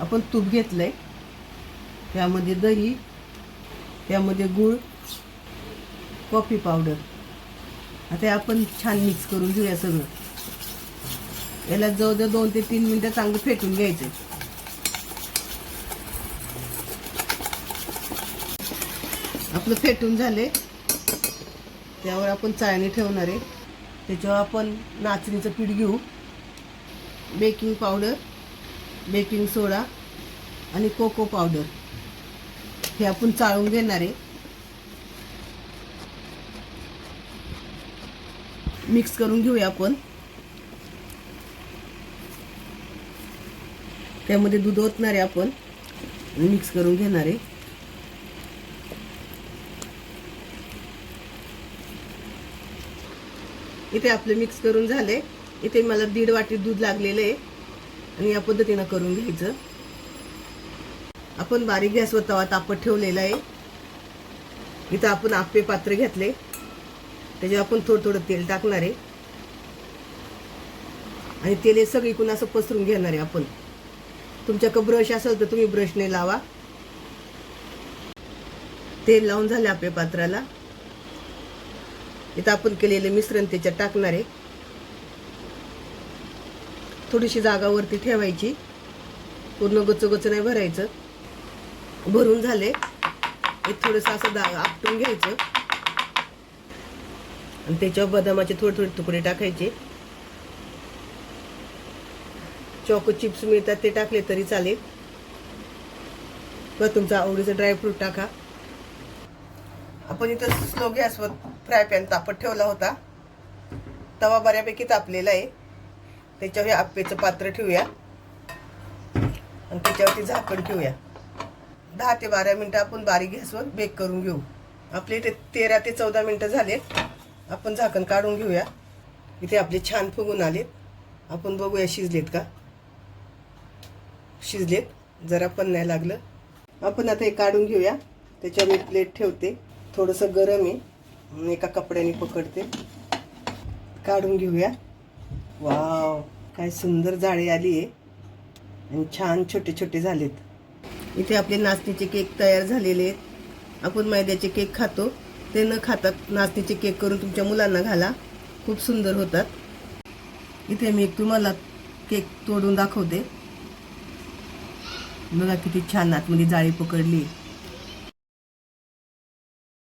आपण तूप घेतलंय, त्यामध्ये दही, त्यामध्ये गूळ, कॉफी पावडर. आता आपण छान मिक्स करून घेऊया सगळं. याला जवळजवळ 2 ते 3 मिनिटं चांगलं फेटून घ्यायचं. आपलं फेटून झाले, त्यावर आपण चाळणी ठेवणार आहे. त्याच्यावर आपण नाचणीचं पीठ घेऊ, बेकिंग पावडर, बेकिंग सोडा आणि कोको पावडर हे आपण चाळून घेणार आहे. मिक्स करून घेऊया आपण. त्यामध्ये दूध ओतणार आहे आपण आणि मिक्स करून घेणार आहे. इथे आपले मिक्स करून झाले. इथे मला 1.5 वाटी दूध लागलेलं आहे आणि या पद्धतीनं करून घ्यायचं. आपण बारीक गॅसवर तवा तापत ठेवलेला आहे. इथं आपण आप्पे पात्र घेतले, त्याच्यावर आपण थोडं थोडं तेल टाकणार आहे आणि तेल सगळीकडून असं पसरून घेणार आहे आपण. तुमच्याकडे ब्रश असेल तर तुम्ही ब्रशने लावा. तेल लावून झाले आप्पे पात्राला. इथं आपण केलेले मिश्रण त्याच्यात टाकणार आहे. थोडीशी जागा वरती ठेवायची, पूर्ण गच्च नाही भरायचं. भरून झाले, एक थोडंसं असं आपटून घ्यायचं आणि त्याच्यावर बदामाचे थोडे थोडे तुकडे टाकायचे. चॉको चिप्स मिळतात ते टाकले तरी चालेल, किंवा तुमचा आवडीचं ड्रायफ्रूट टाका. आपण इथं स्लो गॅसवर फ्राय पॅन तापत ठेवला होता. तवा बऱ्यापैकी तापलेला आहे. त्याच्यावर आप्पेचं पात्र ठेवूया आणि त्याच्यावरती झाकण ठेवूया. 10 ते 12 मिनटं आपण बारीक गॅसवर बेक करून घेऊ. आपले इथे 13 ते 14 मिनटं झालेत. आपण झाकण काढून घेऊया. इथे आपले छान फुगून आलेत. आपण बघूया शिजलेत का. शिजलेत, जरा पण नाही लागलं. आपण आता हे काढून घेऊया. त्याच्यावर मी प्लेट ठेवते. थोडंसं गरम आहे, एका कपड्याने पकडते. काढून घेऊया. वाव, काय सुंदर जाळी आली आहे आणि छान छोटे छोटे झालेत. इथे आपले नाचणीचे केक तयार झालेले आहेत. आपण मैद्याचे केक खातो, ते न खाता नाचणीचे केक करून तुमच्या मुलांना घाला, खूप सुंदर होतात. इथे मी तुम्हाला केक तोडून दाखवते. बघा किती छान आतमध्ये जाळी पकडली.